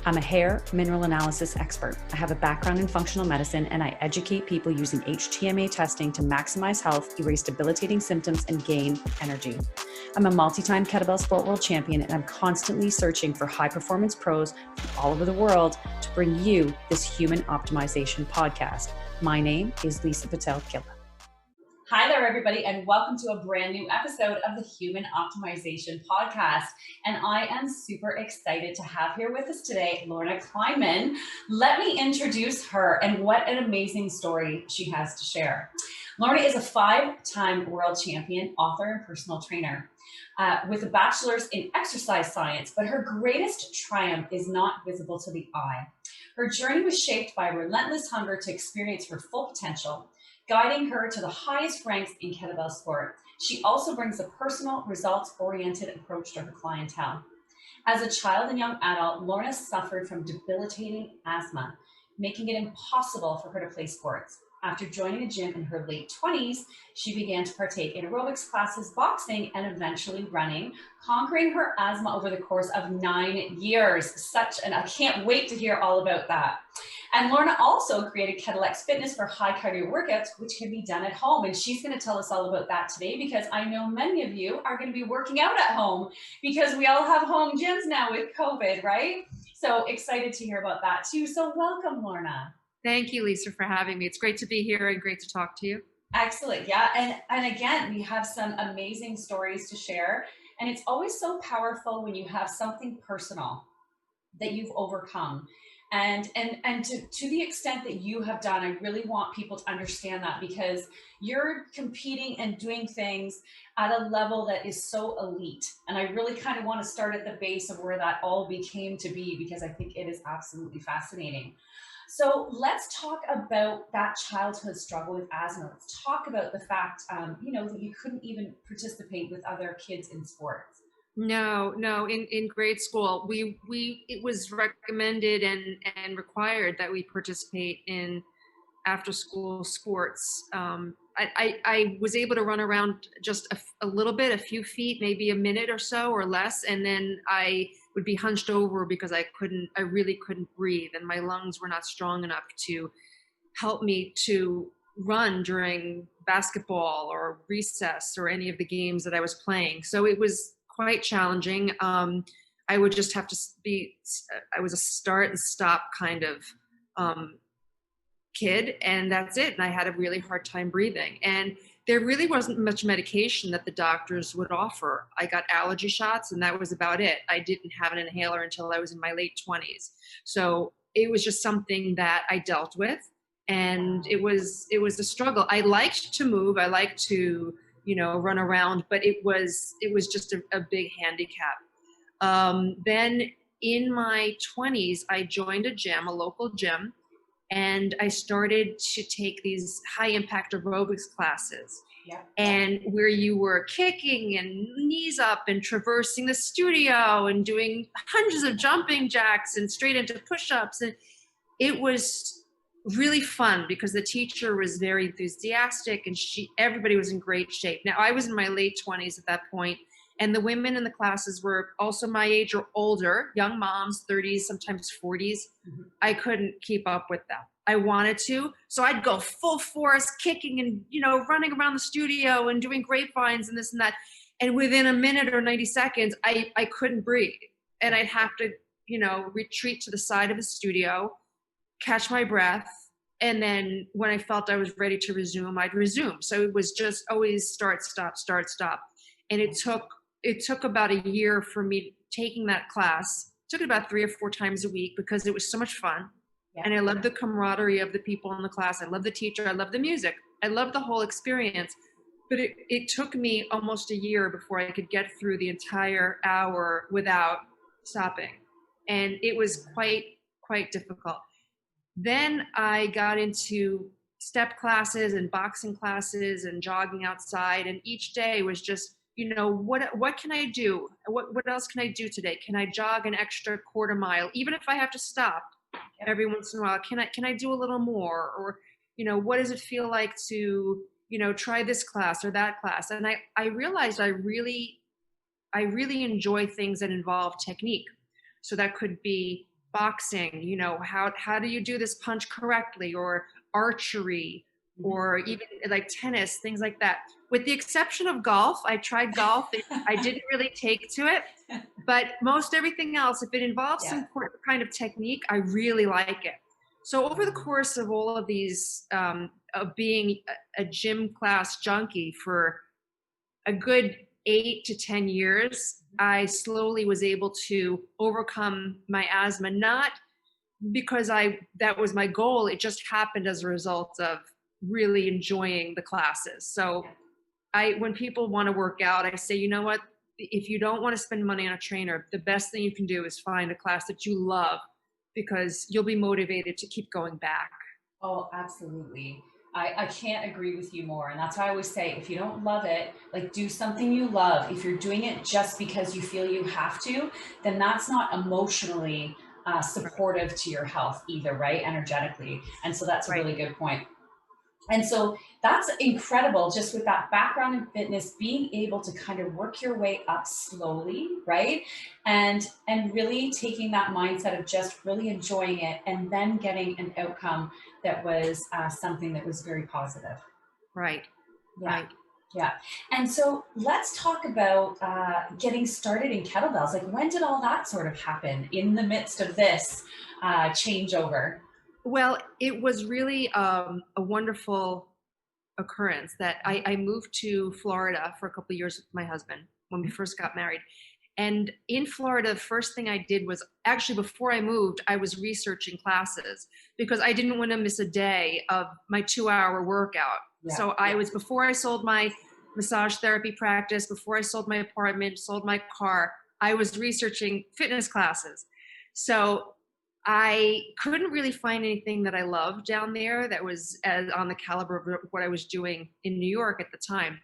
I'm a hair mineral analysis expert. I have a background in functional medicine, and I educate people using HTMA testing to maximize health, erase debilitating symptoms, and gain energy. I'm a multi-time Kettlebell Sport world champion, and I'm constantly searching for high-performance pros from all over the world to bring you this human optimization podcast. My name is Lisa Patel-Killa. Hi there, everybody, and welcome to a brand new episode of the Human Optimization Podcast. And I am super excited to have here with us today, Lorna Kleidman. Let me introduce her and what an amazing story she has to share. Lorna is a 5-time world champion, author, and personal trainer with a bachelor's in exercise science, but her greatest triumph is not visible to the eye. Her journey was shaped by relentless hunger to experience her full potential, guiding her to the highest ranks in Kettlebell Sport. She also brings a personal, results-oriented approach to her clientele. As a child and young adult, Lorna suffered from debilitating asthma, making it impossible for her to play sports. After joining a gym in her late 20s, she began to partake in aerobics classes, boxing, and eventually running, conquering her asthma over the course of 9 years. I can't wait to hear all about that. And Lorna also created KettleX Fitness for high cardio workouts, which can be done at home. And she's going to tell us all about that today, because I know many of you are going to be working out at home because we all have home gyms now with COVID, right? So excited to hear about that too. So welcome, Lorna. Thank you, Lisa, for having me. It's great to be here and great to talk to you. Excellent. Yeah. And again, we have some amazing stories to share. And it's always so powerful when you have something personal that you've overcome. And to the extent that you have done, I really want people to understand that, because you're competing and doing things at a level that is so elite. And I really kind of want to start at the base of where that all became to be, because I think it is absolutely fascinating. So let's talk about that childhood struggle with asthma. Let's talk about the fact, that you couldn't even participate with other kids in sports. No. In grade school, it was recommended and required that we participate in after school sports. I was able to run around just a little bit, a few feet, maybe a minute or so or less, and then I would be hunched over because I really couldn't breathe, and my lungs were not strong enough to help me to run during basketball or recess or any of the games that I was playing. So it was quite challenging. I would just have to I was a start and stop kind of kid, and that's it. And I had a really hard time breathing. And there really wasn't much medication that the doctors would offer. I got allergy shots, and that was about it. I didn't have an inhaler until I was in my late 20s. So it was just something that I dealt with. And it was a struggle. I liked to move. I liked to, run around, but it was just a big handicap. Then in my 20s, I joined a local gym, and I started to take these high impact aerobics classes. Yeah. And where you were kicking and knees up and traversing the studio and doing hundreds of jumping jacks and straight into push-ups. And it was really fun because the teacher was very enthusiastic, and everybody was in great shape. Now, I was in my late 20s at that point, and the women in the classes were also my age or older, young moms, 30s, sometimes 40s. Mm-hmm. I couldn't keep up with them. I wanted to, so I'd go full force kicking and, running around the studio and doing grapevines and this and that. And within a minute or 90 seconds, I couldn't breathe. And I'd have to, retreat to the side of the studio, catch my breath. And then when I felt I was ready to resume, I'd resume. So it was just always start, stop, start, stop. And it took about a year for me taking that class. It took it about 3 or 4 times a week because it was so much fun. Yeah. And I loved the camaraderie of the people in the class. I loved the teacher. I loved the music. I loved the whole experience. But it took me almost a year before I could get through the entire hour without stopping. And it was quite difficult. Then I got into step classes and boxing classes and jogging outside. And each day was just, what can I do? What else can I do today? Can I jog an extra quarter mile? Even if I have to stop every once in a while, can I do a little more? Or, what does it feel like to, try this class or that class? And I realized I really enjoy things that involve technique. So that could be boxing, you know, how do you do this punch correctly, or archery, or even like tennis, things like that. With the exception of golf, I tried golf. I didn't really take to it, but most everything else, if it involves Yeah. some kind of technique, I really like it. So over the course of all of these, of being a gym class junkie for a good 8 to 10 years, I slowly was able to overcome my asthma, not because that was my goal. It just happened as a result of really enjoying the classes. So when people want to work out, I say, you know what? If you don't want to spend money on a trainer, the best thing you can do is find a class that you love, because you'll be motivated to keep going back. Oh, absolutely. I can't agree with you more. And that's why I always say, if you don't love it, like, do something you love. If you're doing it just because you feel you have to, then that's not emotionally supportive to your health either, right? Energetically. And so that's a Right. really good point. And so that's incredible, just with that background in fitness, being able to kind of work your way up slowly, right? And really taking that mindset of just really enjoying it, and then getting an outcome that was something that was very positive. Right. Yeah. Right. Yeah. And so let's talk about getting started in kettlebells. Like, when did all that sort of happen in the midst of this changeover? Well, it was really a wonderful occurrence that I moved to Florida for a couple of years with my husband when we first got married. And in Florida, the first thing I did was, actually, before I moved, I was researching classes, because I didn't want to miss a day of my 2-hour workout. Yeah. So before I sold my massage therapy practice, before I sold my apartment, sold my car, I was researching fitness classes. So I couldn't really find anything that I loved down there that was on the caliber of what I was doing in New York at the time.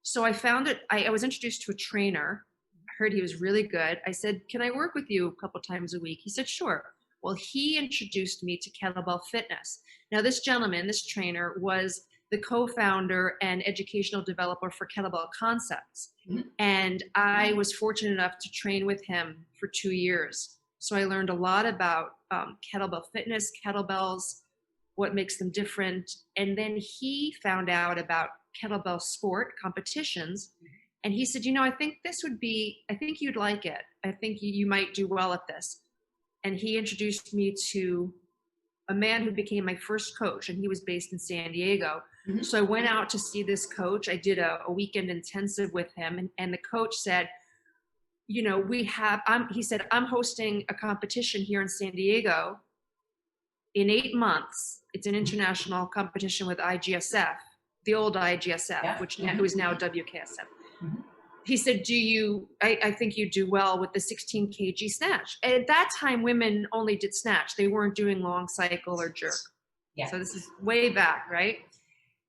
So I found it. I was introduced to a trainer. I heard he was really good. I said, "Can I work with you a couple times a week?" He said, "Sure." Well, he introduced me to Kettlebell Fitness. Now, this gentleman, this trainer, was the co-founder and educational developer for Kettlebell Concepts. And I was fortunate enough to train with him for 2 years. So I learned a lot about kettlebell fitness, kettlebells, what makes them different. And then he found out about kettlebell sport competitions. And he said, I think I think you'd like it. I think you might do well at this. And he introduced me to a man who became my first coach, and he was based in San Diego. So I went out to see this coach. I did a weekend intensive with him, and the coach said, he said, "I'm hosting a competition here in San Diego in 8 months. It's an international competition with IKSFA, the old IKSFA, which is now WKSFA. He said, I think you do well with the 16 kg snatch." At that time, women only did snatch. They weren't doing long cycle or jerk. Yeah. So this is way back, right?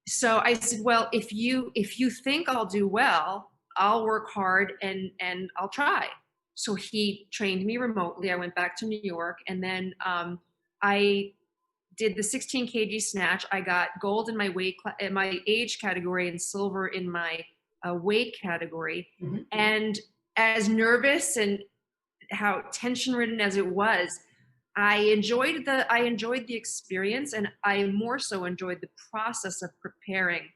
So I said, "Well, if you think I'll do well, I'll work hard and I'll try." So he trained me remotely. I went back to New York, and then I did the 16 kg snatch. I got gold in my in my age category, and silver in my weight category. And as nervous and how tension ridden as it was, I enjoyed the experience, and I more so enjoyed the process of preparing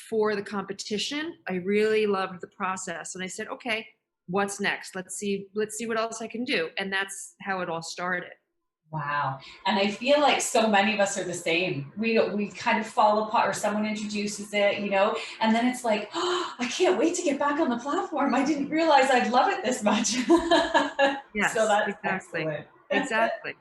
for the competition. I really loved the process, and I said, "Okay, what's next? Let's see what else I can do." And that's how it all started. Wow. And I feel like so many of us are the same. We kind of fall apart, or someone introduces it, and then it's like, "Oh, I can't wait to get back on the platform. I didn't realize I'd love it this much." Yes, so that's exactly. excellent. Exactly.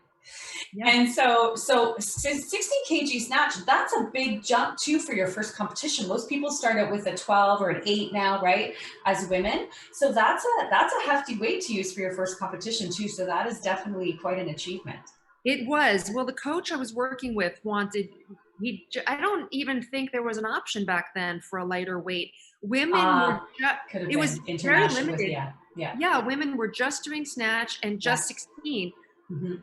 Yeah. And so 16 kg snatch, that's a big jump too for your first competition. Most people start out with a 12 or an 8 now, right? As women. So that's a hefty weight to use for your first competition too. So that is definitely quite an achievement. It was. Well, the coach I was working with I don't even think there was an option back then for a lighter weight. Women it was very limited. Yeah, women were just doing snatch and just 16.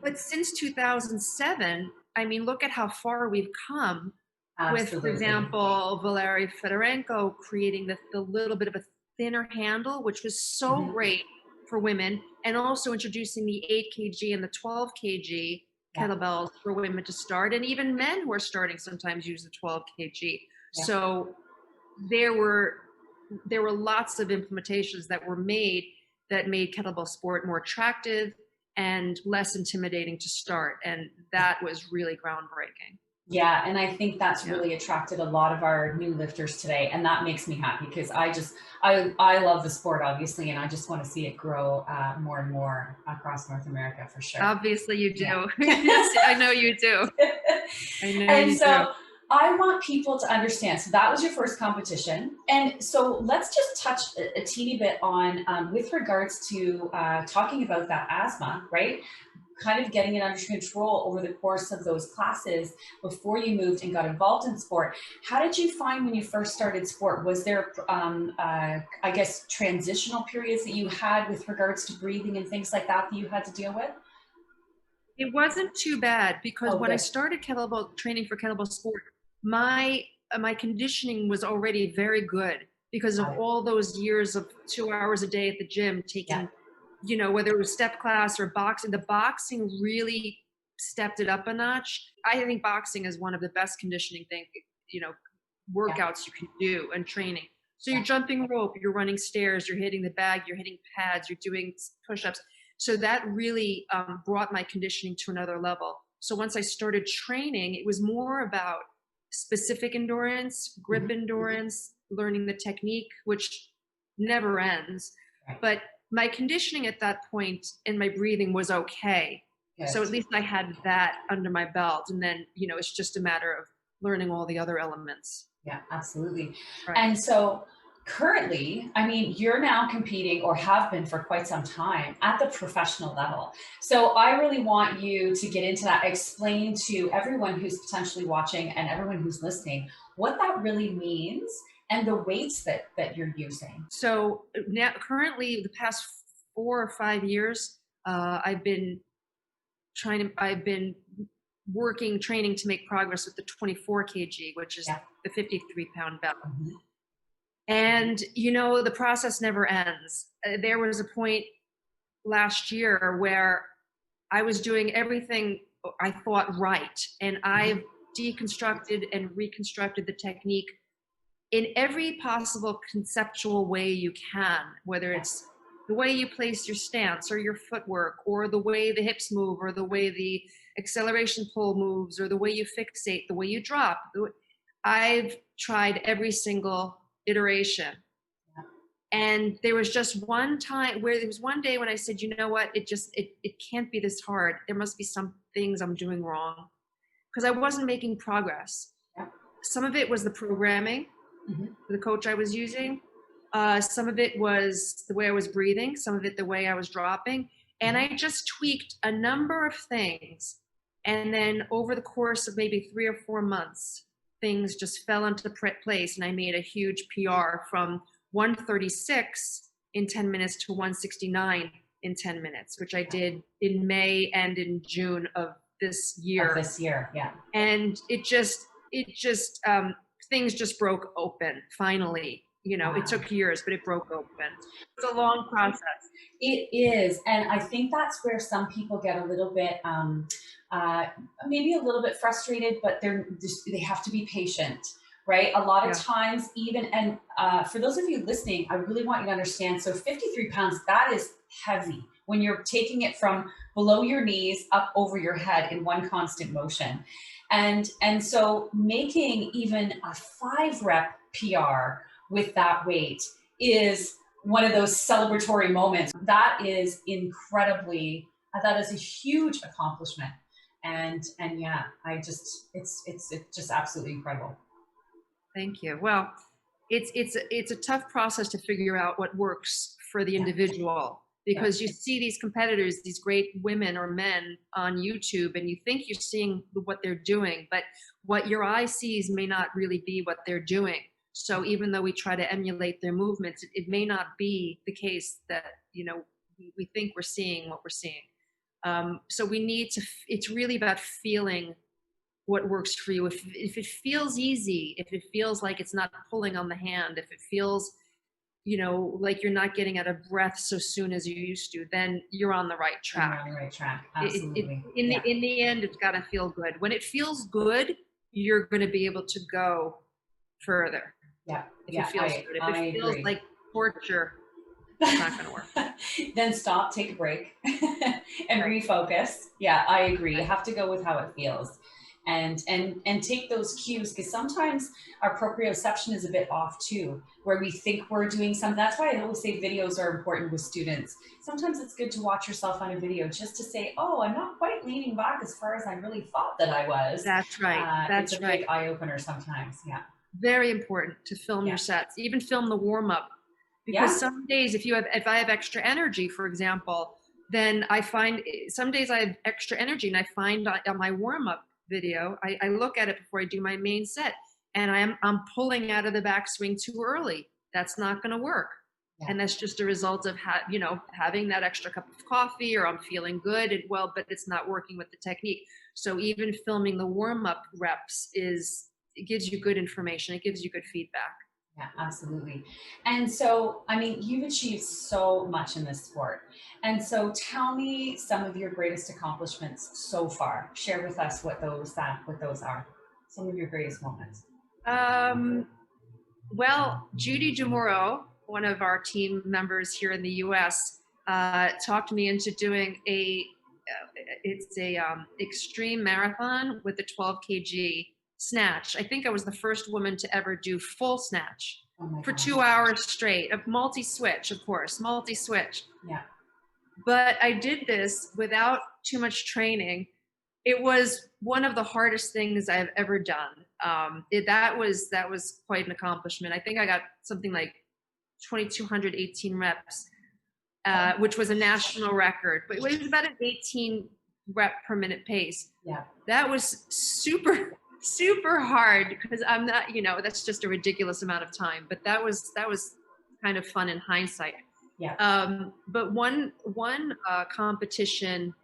But since 2007, I mean, look at how far we've come. Absolutely. With, for example, Valery Fedorenko creating the little bit of a thinner handle, which was so great for women. and also introducing the 8 kg and the 12 kg kettlebells for women to start, and even men who are starting sometimes use the 12 kg. Yeah. So there were lots of implementations that were made that made kettlebell sport more attractive and less intimidating to start, and that was really groundbreaking. Yeah, and I think that's really attracted a lot of our new lifters today, and that makes me happy because I love the sport, obviously, and I just want to see it grow more and more across North America for sure. Obviously you do. Yeah. Yes, I know you do. I know And you so do. I want people to understand. So that was your first competition. And so let's just touch a teeny bit on, with regards to talking about that asthma, right? Kind of getting it under control over the course of those classes before you moved and got involved in sport. How did you find when you first started sport? Was there, I guess, transitional periods that you had with regards to breathing and things like that that you had to deal with? It wasn't too bad because Oh, when I good. started kettlebell training for kettlebell sport, my conditioning was already very good because of Got it. all those years of 2 hours a day at the gym Yeah. taking, whether it was step class or boxing. The boxing really stepped it up a notch. I think boxing is one of the best conditioning you know, Yeah. workouts you can do and training. So Yeah. you're jumping rope, you're running stairs, you're hitting the bag, you're hitting pads, you're doing push-ups. So that really brought my conditioning to another level. So once I started training, it was more about specific endurance, grip endurance, learning the technique, which never ends. Right. But my conditioning at that point and my breathing was okay. Good. So at least I had that under my belt. And then, it's just a matter of learning all the other elements. Yeah, absolutely. Right. And so currently, I mean, you're now competing or have been for quite some time at the professional level. So I really want you to get into that, explain to everyone who's potentially watching and everyone who's listening what that really means and the weights that you're using. So now, currently, the past 4 or 5 years, I've been training to make progress with the 24 kg, which is Yeah. the 53-pound belt. Mhm. And, the process never ends. There was a point last year where I was doing everything I thought right. And I've deconstructed and reconstructed the technique in every possible conceptual way you can, whether it's the way you place your stance or your footwork or the way the hips move or the way the acceleration pull moves or the way you fixate, the way you drop. I've tried every single iteration. And there was just one time where there was one day when I said, you know what, it can't be this hard. There must be some things I'm doing wrong because I wasn't making progress. Yeah. Some of it was the programming, the coach I was using. Some of it was the way I was breathing, some of it the way I was dropping. And I just tweaked a number of things. And then over the course of maybe 3 or 4 months, things just fell into place. And I made a huge PR from 136 in 10 minutes to 169 in 10 minutes, which I did in May and in June of this year. Yeah. And things just broke open finally. It took years, but it broke open. It's a long process. It is. And I think that's where some people get a little bit, maybe a little bit frustrated, but they have to be patient, right? A lot of times even, and for those of you listening, I really want you to understand. So 53 pounds, that is heavy when you're taking it from below your knees up over your head in one constant motion. And so making even a 5-rep PR with that weight is one of those celebratory moments. That is that is a huge accomplishment. And yeah, it's just absolutely incredible. Thank you. Well, it's a tough process to figure out what works for the individual because you see these competitors, these great women or men on YouTube, and you think you're seeing what they're doing, but what your eye sees may not really be what they're doing. So even though we try to emulate their movements, it may not be the case that, we think we're seeing what we're seeing. So we need to, it's really about feeling what works for you. If it feels easy, if it feels like it's not pulling on the hand, if it feels you know, like you're not getting out of breath so soon as you used to, then you're on the right You're track. on the right track. Absolutely. Yeah. In the end, it's got to feel good. When it feels good, you're going to be able to go further. Yeah. If Yeah. it feels good. If I it feels agree. like torture, it's not going to work. Then stop, take a break, and Right. refocus. Yeah, I agree. You Right. have to go with how it feels, and take those cues, because sometimes our proprioception is a bit off too, where we think we're doing something. That's why I always say videos are important with students. Sometimes it's good to watch yourself on a video just to say, oh, I'm not quite leaning back as far as I really thought that I was. That's right. It's a That's big right. eye opener sometimes. Yeah. Very important to film Yeah. your sets, even film the warm up. Because Yeah. some days, if I have extra energy, for example, then I find some days I have extra energy, and I find on my warm up video, I look at it before I do my main set, and I'm pulling out of the backswing too early. That's not going to work. Yeah. And that's just a result of you know, having that extra cup of coffee, or I'm feeling good, and well, but it's not working with the technique. So even filming the warm up reps it gives you good information. It gives you good feedback. Yeah, absolutely. And so, I mean, you've achieved so much in this sport. And so tell me some of your greatest accomplishments so far. Share with us what those are. Some of your greatest moments. Um, well, Judy DeMuro, one of our team members here in the U.S., talked me into doing it's a extreme marathon with a 12 kg snatch. I think I was the first woman to ever do full snatch Oh my for gosh. 2 hours straight, a multi-switch, of course, multi-switch. Yeah. But I did this without too much training. It was one of the hardest things I've ever done. That was quite an accomplishment. I think I got something like 2,218 reps, which was a national record. But it was about an 18 rep per minute pace. Yeah. That was super hard, because I'm not, you know, that's just a ridiculous amount of time. But that was kind of fun in hindsight. Yeah. But one competition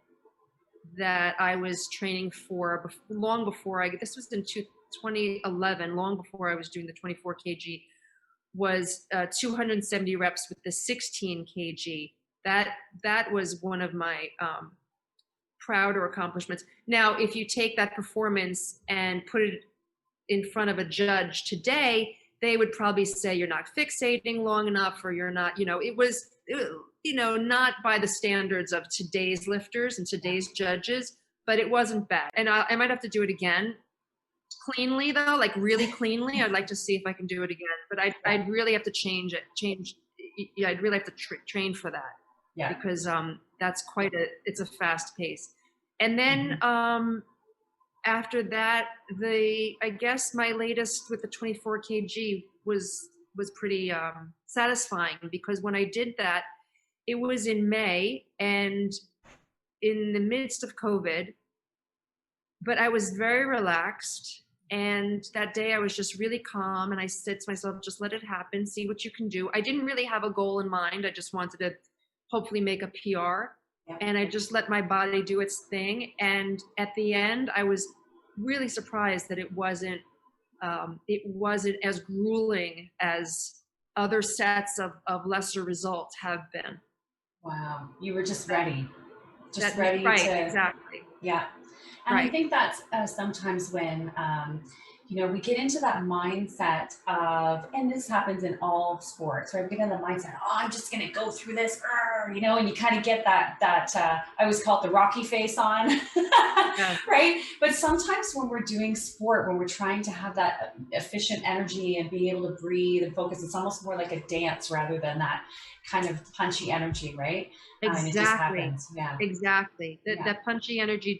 that I was training for long before this was in 2011, long before I was doing the 24 kg, was 270 reps with the 16 kg. That was one of my prouder accomplishments. Now, if you take that performance and put it in front of a judge today, they would probably say you're not fixating long enough, or you're not, you know, it was, you know, not by the standards of today's lifters and today's judges, but it wasn't bad. And I might have to do it again cleanly, though, like really cleanly. I'd like to see if I can do it again, but I'd really have to change. Yeah, I'd really have to train for that. Yeah. Because that's it's a fast pace. And then after that, I guess my latest with the 24 kg was pretty satisfying, because when I did that, it was in May and in the midst of COVID, but I was very relaxed. And that day I was just really calm, and I said to myself, just let it happen, see what you can do. I didn't really have a goal in mind. I just wanted to hopefully make a PR. Yeah. And I just let my body do its thing. And at the end, I was really surprised that it wasn't as grueling as other sets of lesser results have been. Wow. You were just ready. Right, to. Exactly. Yeah. And right. I think that's sometimes when, you know, we get into that mindset of, and this happens in all sports, right? We get in the mindset, oh, I'm just going to go through this, you know, and you kind of get that I always call it the Rocky face on, Yeah. right? But sometimes when we're doing sport, when we're trying to have that efficient energy and being able to breathe and focus, it's almost more like a dance rather than that kind of punchy energy, right? Exactly. It just happens. Yeah. Exactly. That punchy energy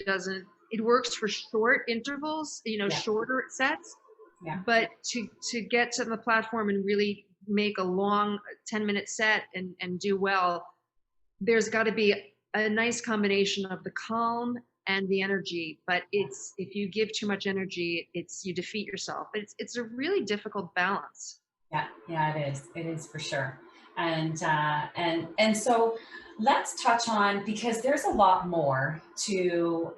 it works for short intervals, you know, shorter sets. Yeah. But to get to the platform and really make a long 10-minute set and do well, there's got to be a nice combination of the calm and the energy. But if you give too much energy, you defeat yourself. It's a really difficult balance. Yeah, it is for sure. And so let's touch on, because there's a lot more to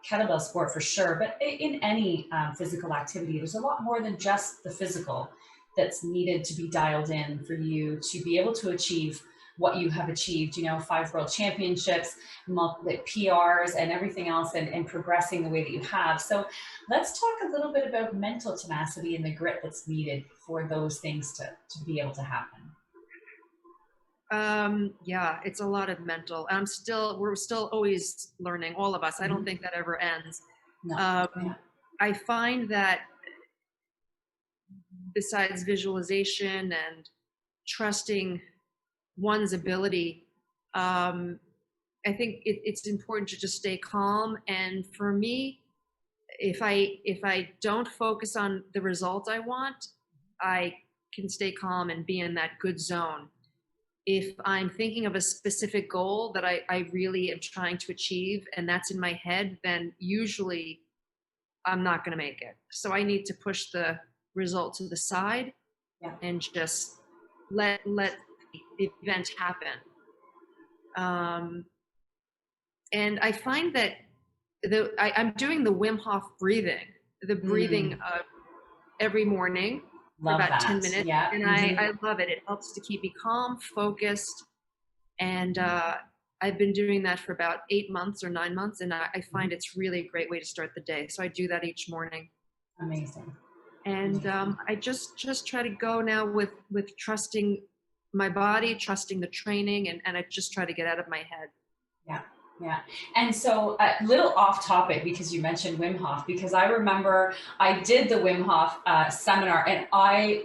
kettlebell sport for sure, but in any physical activity, there's a lot more than just the physical. that's needed to be dialed in for you to be able to achieve what you have achieved, 5 world championships, multiple PRs and everything else, and progressing the way that you have. So let's talk a little bit about mental tenacity and the grit that's needed for those things to be able to happen. Yeah, it's a lot of mental. We're still always learning, all of us. I don't think that ever ends. No. Yeah. I find that besides visualization and trusting one's ability, I think it's important to just stay calm. And for me, if I don't focus on the result I want, I can stay calm and be in that good zone. If I'm thinking of a specific goal that I really am trying to achieve and that's in my head, then usually I'm not going to make it. So I need to push the result to the side and just let the event happen. And I find that I'm doing the Wim Hof breathing, the breathing every morning for about 10 minutes. Yeah. And I love it. It helps to keep me calm, focused. And I've been doing that for about 8 months or 9 months. And I find it's really a great way to start the day. So I do that each morning. Amazing. And I just try to go now with trusting my body, trusting the training, and I just try to get out of my head. Yeah. Yeah. And so a little off topic, because you mentioned Wim Hof, because I remember I did the Wim Hof seminar and I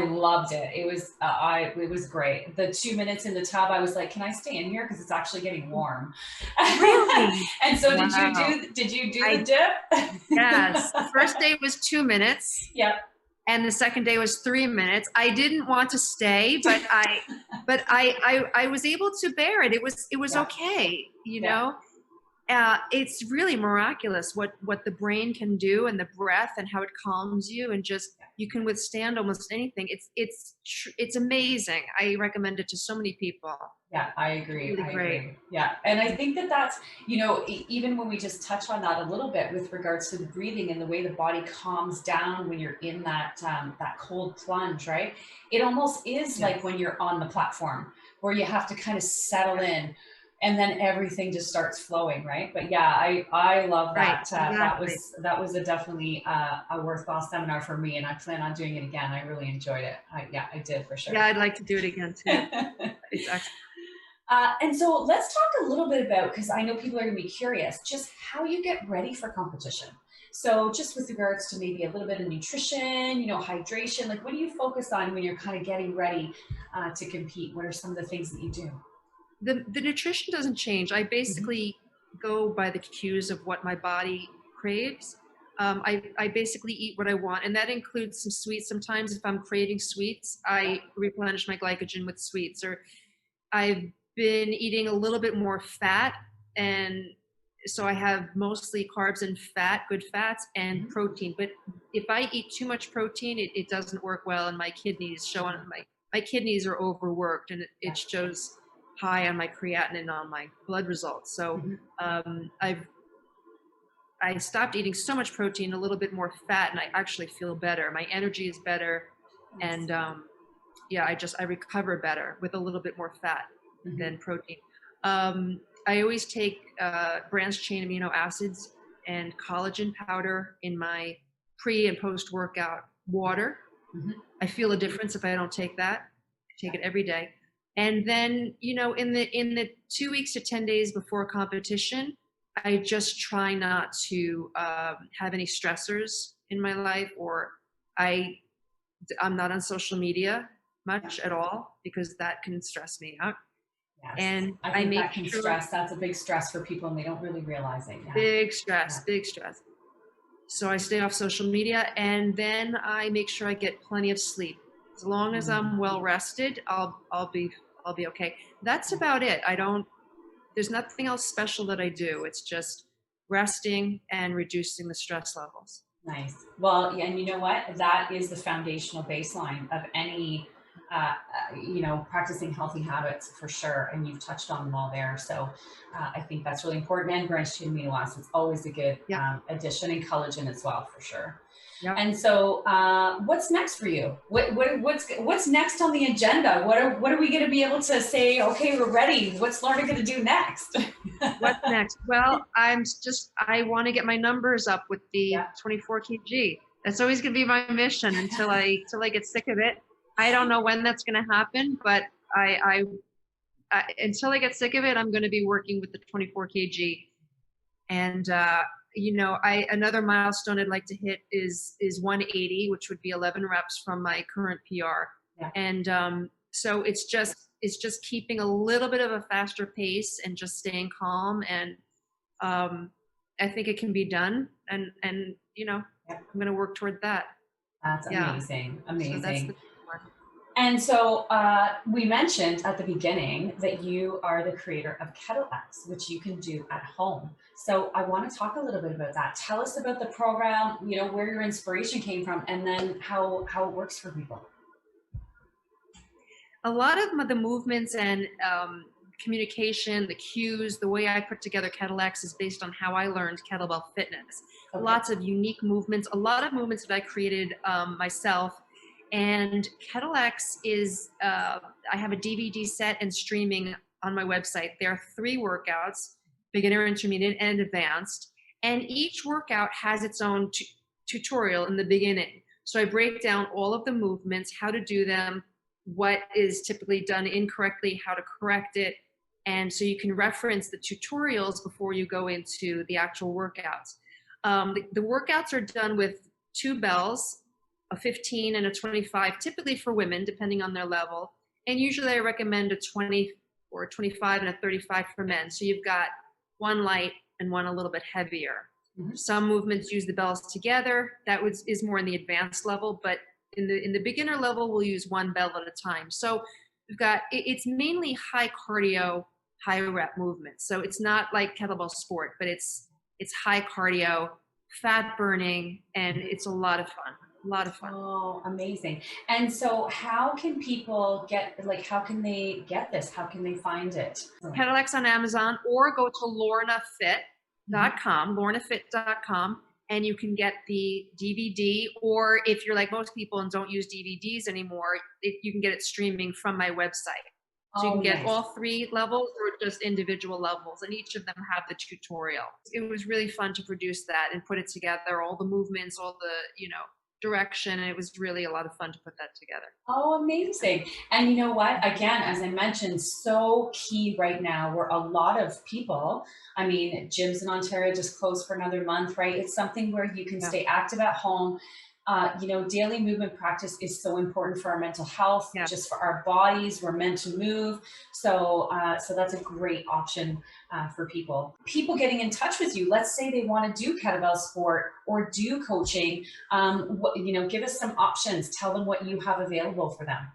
loved it. It was great. The 2 minutes in the tub, I was like, can I stay in here? Because it's actually getting warm. Really? And so Wow. did you do the dip? Yes. The first day was 2 minutes. Yep. And the second day was 3 minutes. I didn't want to stay, but I was able to bear it. It was okay, you know. It's really miraculous what the brain can do, and the breath, and how it calms you, and just you can withstand almost anything. It's amazing. I recommend it to so many people. Yeah, I agree. Really great. Agree. Yeah. And I think that's, even when we just touch on that a little bit with regards to the breathing and the way the body calms down when you're in that cold plunge, right? It almost is like when you're on the platform where you have to kind of settle in and then everything just starts flowing, right? But yeah, I love that. Right, exactly. That was definitely a worthwhile seminar for me, and I plan on doing it again. I really enjoyed it. I did for sure. Yeah, I'd like to do it again too. It's excellent. And so let's talk a little bit about, because I know people are going to be curious, just how you get ready for competition. So just with regards to maybe a little bit of nutrition, hydration, like what do you focus on when you're kind of getting ready to compete? What are some of the things that you do? The nutrition doesn't change. I basically go by the cues of what my body craves. I basically eat what I want, and that includes some sweets. Sometimes if I'm craving sweets, I replenish my glycogen with sweets. Or I've been eating a little bit more fat, and so I have mostly carbs and fat, good fats, and protein. But if I eat too much protein, it doesn't work well, and my kidneys my kidneys are overworked, and it shows high on my creatinine on my blood results. So I stopped eating so much protein, a little bit more fat, and I actually feel better. My energy is better, and I recover better with a little bit more fat than protein. I always take branched chain amino acids and collagen powder in my pre and post workout water. I feel a difference if I don't take that. I take it every day. And then, in the 2 weeks to 10 days before competition, I just try not to have any stressors in my life, or I'm not on social media much at all, because that can stress me out. Yes. And I think that can stress. That's a big stress for people, and they don't really realize it. Yeah. Big stress. So I stay off social media, and then I make sure I get plenty of sleep. As long as I'm well rested, I'll be okay. That's about it. There's nothing else special that I do. It's just resting and reducing the stress levels. Nice. Well, yeah, and you know what? That is the foundational baseline of any practicing healthy habits for sure. And you've touched on them all there. So I think that's really important. And branched chain amino acids, always a good addition, and collagen as well, for sure. Yep. And so what's next for you? What's next on the agenda? What are we going to be able to say, okay, we're ready. What's Lorna going to do next? What's next? Well, I want to get my numbers up with the 24 kg. That's always going to be my mission until I get sick of it. I don't know when that's going to happen, but I until I get sick of it, I'm going to be working with the 24 kg. And another milestone I'd like to hit is 180, which would be 11 reps from my current PR. Yeah. And so it's just keeping a little bit of a faster pace and just staying calm. And I think it can be done. And I'm going to work toward that. That's amazing. Amazing. So that's the one. And so we mentioned at the beginning that you are the creator of KettleX, which you can do at home. So I want to talk a little bit about that. Tell us about the program, where your inspiration came from, and then how it works for people. A lot of the movements and communication, the cues, the way I put together KettleX is based on how I learned kettlebell fitness. Okay. Lots of unique movements, a lot of movements that I created myself. And KettleX is, I have a DVD set and streaming on my website. There are 3 workouts, beginner, intermediate, and advanced. And each workout has its own tutorial in the beginning. So I break down all of the movements, how to do them, what is typically done incorrectly, how to correct it. And so you can reference the tutorials before you go into the actual workouts. The workouts are done with 2 bells, a 15 and a 25, typically for women, depending on their level. And usually I recommend a 20 or a 25 and a 35 for men. So you've got one light and one a little bit heavier. Mm-hmm. Some movements use the bells together. That is more in the advanced level, but in the beginner level, we'll use 1 bell at a time. So we've got, it's mainly high cardio, high rep movements. So it's not like Kettlebell Sport, but it's high cardio, fat burning, and it's a lot of fun. A lot of fun. Oh, amazing. And so how can people how can they get this? How can they find it? KettleX on Amazon, or go to lornafit.com, lornafit.com, and you can get the DVD, or if you're like most people and don't use DVDs anymore, you can get it streaming from my website. So you can get all 3 levels or just individual levels, and each of them have the tutorial. It was really fun to produce that and put it together, all the movements, all the, direction, and it was really a lot of fun to put that together. Oh, amazing. And you know what, again, as I mentioned, so key right now, where a lot of people, gyms in Ontario just closed for another month, right? It's something where you can stay active at home. Daily movement practice is so important for our mental health, just for our bodies. We're meant to move. So that's a great option for people. People getting in touch with you, let's say they want to do Kettlebell Sport or do coaching, give us some options. Tell them what you have available for them.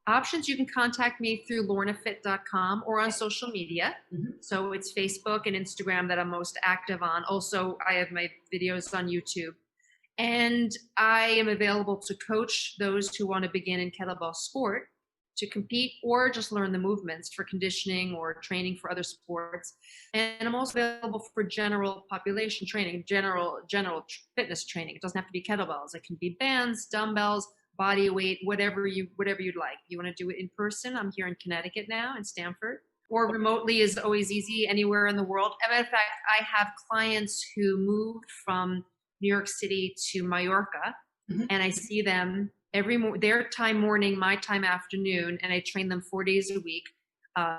Options, you can contact me through lornafit.com or on social media. Mm-hmm. So it's Facebook and Instagram that I'm most active on. Also, I have my videos on YouTube. And I am available to coach those who want to begin in Kettlebell Sport, to compete, or just learn the movements for conditioning or training for other sports. And I'm also available for general population training, general fitness training. It doesn't have to be kettlebells. It can be bands, dumbbells, body weight, whatever you'd like. You want to do it in person? I'm here in Connecticut now, in Stamford. Or remotely is always easy, anywhere in the world. As a matter of fact, I have clients who moved from New York City to Mallorca, mm-hmm. and I see them their time morning, my time afternoon, and I train them 4 days a week.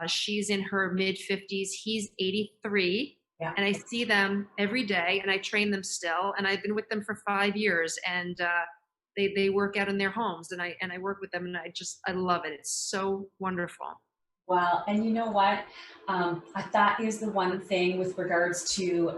She's in her mid-50s, he's 83, and I see them every day, and I train them still, and I've been with them for 5 years, and they work out in their homes, and I work with them, and I love it. It's so wonderful. Wow. And you know what? That is the one thing with regards to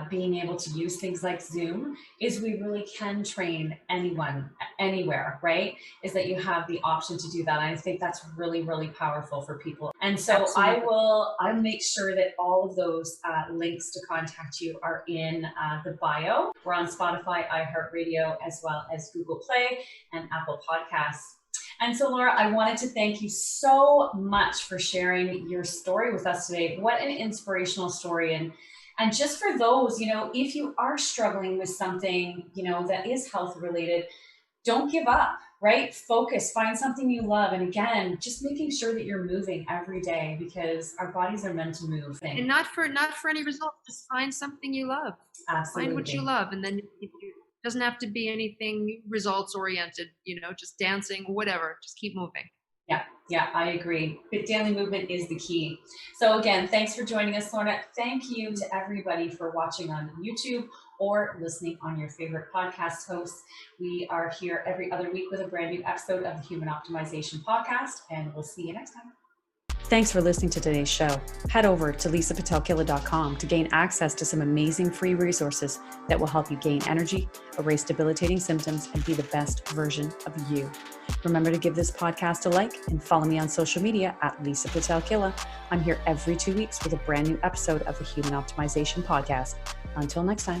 being able to use things like Zoom, is we really can train anyone, anywhere, right? Is that you have the option to do that. And I think that's really, really powerful for people. And so I'll make sure that all of those links to contact you are in the bio. We're on Spotify, iHeartRadio, as well as Google Play and Apple Podcasts. And so, Laura, I wanted to thank you so much for sharing your story with us today. What an inspirational story. And just for those, if you are struggling with something, that is health related, don't give up, right? Focus, find something you love. And again, just making sure that you're moving every day, because our bodies are meant to move. And not for any result, just find something you love. Absolutely. Find what you love. And then it doesn't have to be anything results oriented, just dancing, whatever, just keep moving. Yeah, I agree. But daily movement is the key. So again, thanks for joining us, Lorna. Thank you to everybody for watching on YouTube or listening on your favorite podcast hosts. We are here every other week with a brand new episode of the Human Optimization Podcast, and we'll see you next time. Thanks for listening to today's show. Head over to lisapatelkiller.com to gain access to some amazing free resources that will help you gain energy, erase debilitating symptoms, and be the best version of you. Remember to give this podcast a like and follow me on social media at Lisa Patel Killer. I'm here every 2 weeks with a brand new episode of the Human Optimization Podcast. Until next time.